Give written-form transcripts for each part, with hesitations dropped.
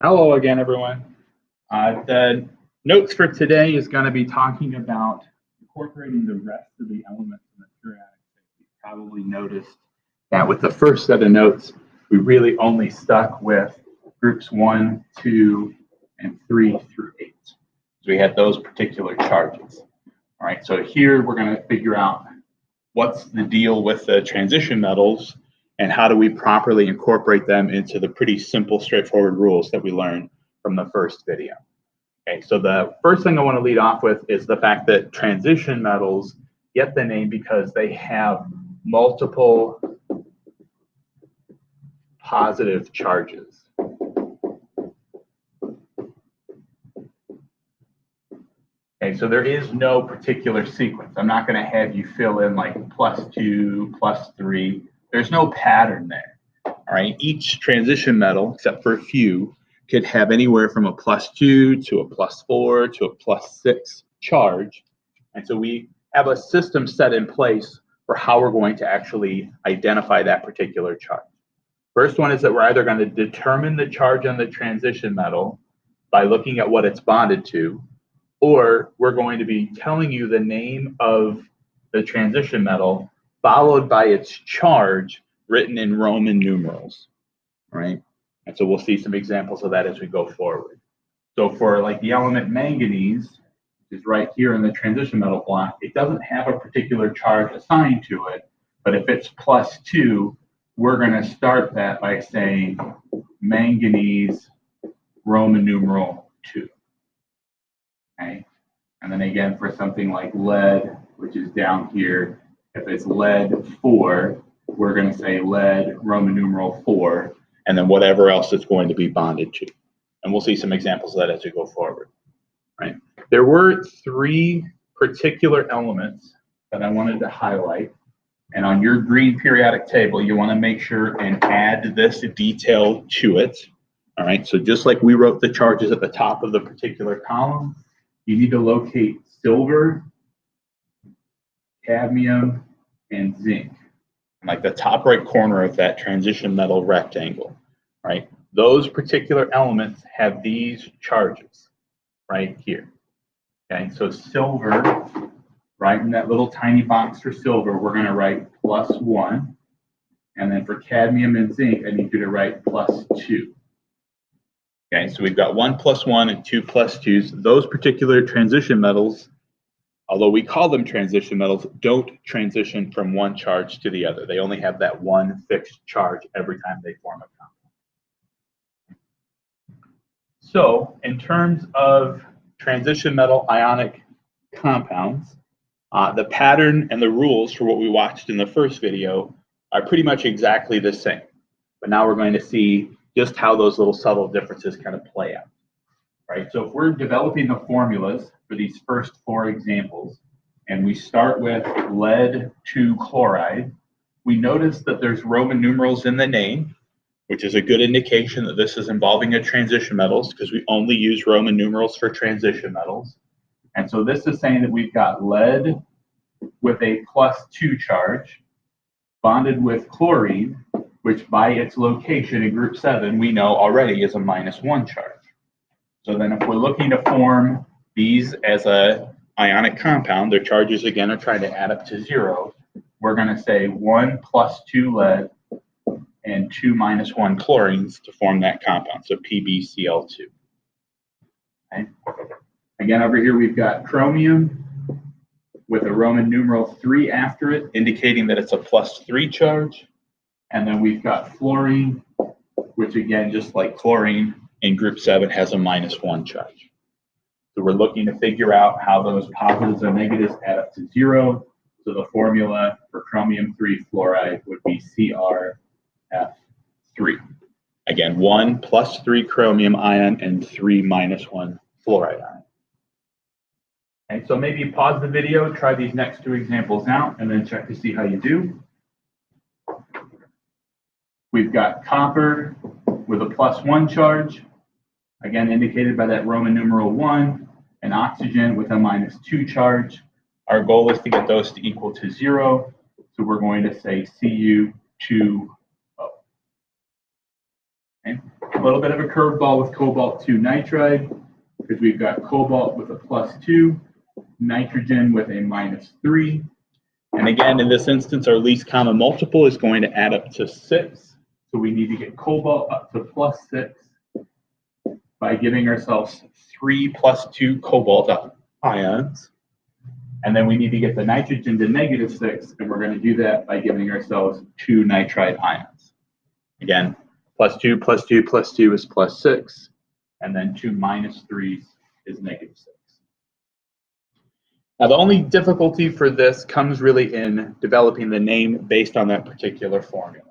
Hello again, everyone. The notes for today is going to be talking about incorporating the rest of the elements in the periodic table. You probably noticed that with the first set of notes, we really only stuck with groups 1, 2, and 3 through 8. So we had those particular charges. All right, so here we're going to figure out what's the deal with the transition metals and how do we properly incorporate them into the pretty simple, straightforward rules that we learned from the first video. Okay, so the first thing I want to lead off with is the fact that transition metals get the name because they have multiple positive charges. Okay, so there is no particular sequence. I'm not going to have you fill in like +2, +3. There's no pattern there. All right, each transition metal, except for a few, could have anywhere from a +2 to a +4 to a +6 charge. And so we have a system set in place for how we're going to actually identify that particular charge. First one is that we're either going to determine the charge on the transition metal by looking at what it's bonded to, or we're going to be telling you the name of the transition metal followed by its charge written in Roman numerals, right? And so we'll see some examples of that as we go forward. So for like the element manganese, which is right here in the transition metal block, it doesn't have a particular charge assigned to it, but if it's +2, we're going to start that by saying manganese Roman numeral 2. Okay. And then again, for something like lead, which is down here, if it's lead 4, we're going to say lead Roman numeral 4, and then whatever else it's going to be bonded to. And we'll see some examples of that as we go forward. Right. There were 3 particular elements that I wanted to highlight. And on your green periodic table, you want to make sure and add this detail to it. All right. So just like we wrote the charges at the top of the particular column, you need to locate silver, cadmium, and zinc, like the top right corner of that transition metal rectangle, right? Those particular elements have these charges right here. Okay, so silver, right in that little tiny box for silver, we're going to write +1. And then for cadmium and zinc, I need you to write +2. Okay, so we've got 1 +1 and 2 +2s. Those particular transition metals, although we call them transition metals, don't transition from one charge to the other. They only have that one fixed charge every time they form a compound. So in terms of transition metal ionic compounds, the pattern and the rules for what we watched in the first video are pretty much exactly the same. But now we're going to see just how those little subtle differences kind of play out. Right, so if we're developing the formulas for these first 4 examples, and we start with lead 2 chloride, we notice that there's Roman numerals in the name, which is a good indication that this is involving a transition metals because we only use Roman numerals for transition metals. And so this is saying that we've got lead with a +2 charge bonded with chlorine, which by its location in group 7, we know already is a -1 charge. So then if we're looking to form these as a ionic compound, their charges again are trying to add up to 0. We're going to say 1 +2 lead and 2 -1 chlorines to form that compound, so PbCl2. Okay. Again, over here we've got chromium with a Roman numeral 3 after it, indicating that it's a +3 charge. And then we've got fluorine, which again, just like chlorine, in group 7 has a -1 charge. So we're looking to figure out how those positives and negatives add up to 0. So the formula for chromium 3 fluoride would be CrF3. Again, 1 +3 chromium ion and 3 -1 fluoride ion. Okay, so maybe pause the video, try these next 2 examples out, and then check to see how you do. We've got copper with a +1 charge, again indicated by that Roman numeral 1, and oxygen with a -2 charge. Our goal is to get those to equal to 0, so we're going to say Cu2O. Okay. little bit of a curveball with cobalt 2 nitride, because we've got cobalt with a +2, nitrogen with a -3. And again, in this instance, our least common multiple is going to add up to 6. So we need to get cobalt up to +6 by giving ourselves 3 + 2 cobalt ions. And then we need to get the nitrogen to -6, and we're going to do that by giving ourselves 2 nitride ions. Again, +2 + 2 + 2 is +6, and then 2 -3 is -6. Now, the only difficulty for this comes really in developing the name based on that particular formula.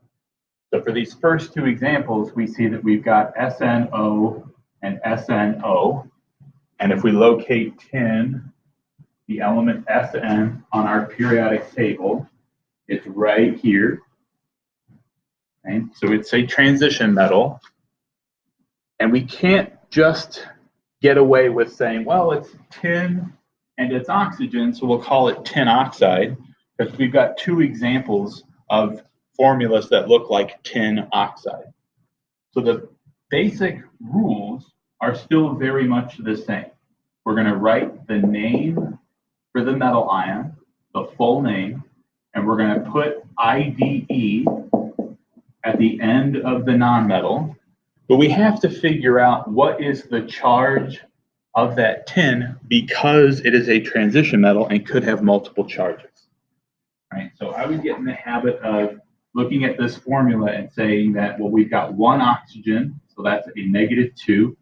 So for these first two examples, we see that we've got SNO and SNO. And if we locate tin, the element Sn on our periodic table, it's right here. Okay? So it's a transition metal. And we can't just get away with saying, well, it's tin and it's oxygen, so we'll call it tin oxide, because we've got two examples of formulas that look like tin oxide. So the basic rules are still very much the same. We're going to write the name for the metal ion, the full name, and we're going to put IDE at the end of the nonmetal. But we have to figure out what is the charge of that tin, because it is a transition metal and could have multiple charges. Right? So I would get in the habit of looking at this formula and saying that, well, we've got 1 oxygen, so that's a -2.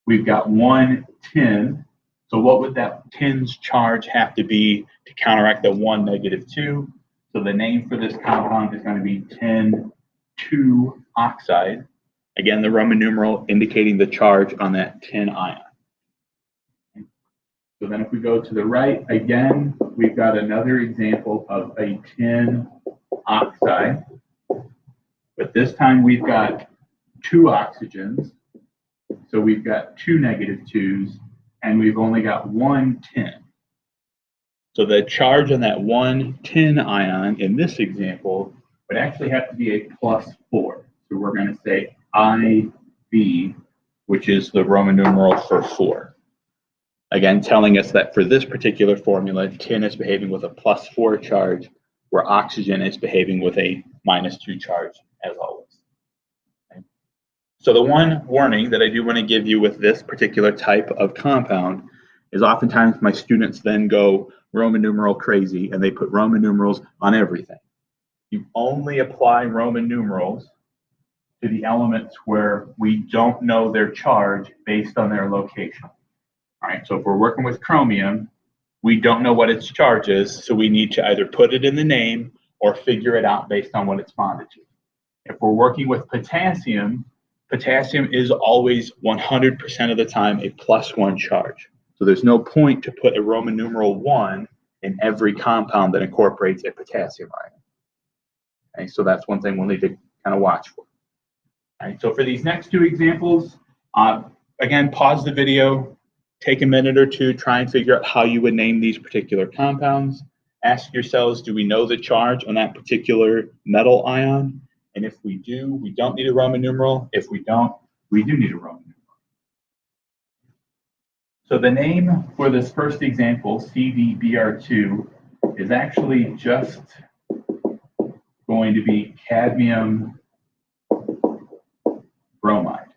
We've got 1 tin, so what would that tin's charge have to be to counteract the 1 -2? So the name for this compound is going to be tin 2 oxide. Again, the Roman numeral indicating the charge on that tin ion. So then if we go to the right, again, we've got another example of a tin oxide. But this time we've got 2 oxygens. So we've got 2 -2s, and we've only got 1 tin. So the charge on that 1 tin ion in this example would actually have to be a +4. So we're going to say IB, which is the Roman numeral for 4. Again, telling us that for this particular formula, tin is behaving with a +4 charge, where oxygen is behaving with a -2 charge, as always. Okay. So the one warning that I do want to give you with this particular type of compound is oftentimes my students then go Roman numeral crazy, and they put Roman numerals on everything. You only apply Roman numerals to the elements where we don't know their charge based on their location. All right, so if we're working with chromium, we don't know what its charge is, so we need to either put it in the name or figure it out based on what it's bonded to. If we're working with potassium, potassium is always 100% of the time a +1 charge. So there's no point to put a Roman numeral 1 in every compound that incorporates a potassium ion. Okay, so that's one thing we'll need to kind of watch for. All right, so for these next two examples, again, pause the video, take a minute or two, try and figure out how you would name these particular compounds. Ask yourselves, do we know the charge on that particular metal ion? And if we do, we don't need a Roman numeral. If we don't, we do need a Roman numeral. So the name for this first example, CdBr2, is actually just going to be cadmium bromide.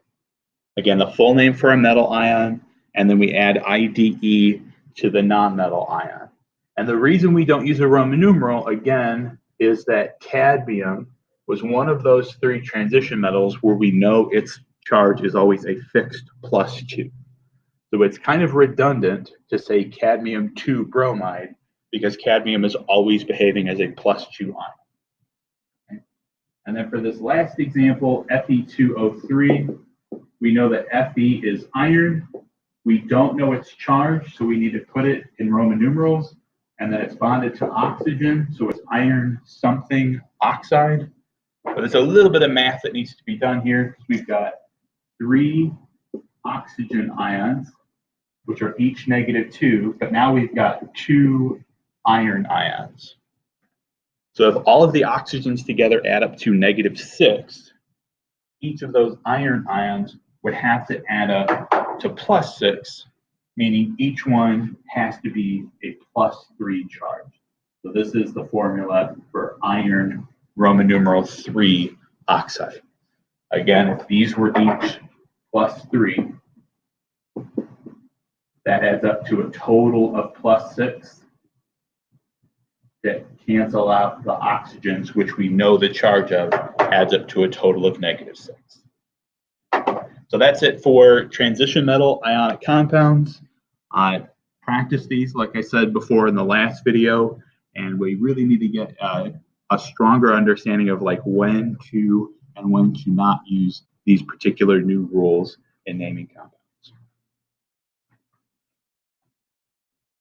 Again, the full name for a metal ion, and then we add IDE to the nonmetal ion. And the reason we don't use a Roman numeral, again, is that cadmium was one of those 3 transition metals where we know its charge is always a fixed +2. So it's kind of redundant to say cadmium 2 bromide, because cadmium is always behaving as a +2 ion. Okay. And then for this last example, Fe2O3, we know that Fe is iron. We don't know its charge, so we need to put it in Roman numerals, and then it's bonded to oxygen, so it's iron something oxide. But there's a little bit of math that needs to be done here, because we've got 3 oxygen ions, which are each -2, but now we've got 2 iron ions. So if all of the oxygens together add up to -6, each of those iron ions would have to add up to +6, meaning each one has to be a +3 charge. So this is the formula for iron Roman numeral 3 oxide. Again, if these were each +3, that adds up to a total of +6 that cancel out the oxygens, which we know the charge of adds up to a total of -6. So that's it for transition metal ionic compounds. Practice these, like I said before in the last video, and we really need to get a stronger understanding of like when to and when to not use these particular new rules in naming compounds.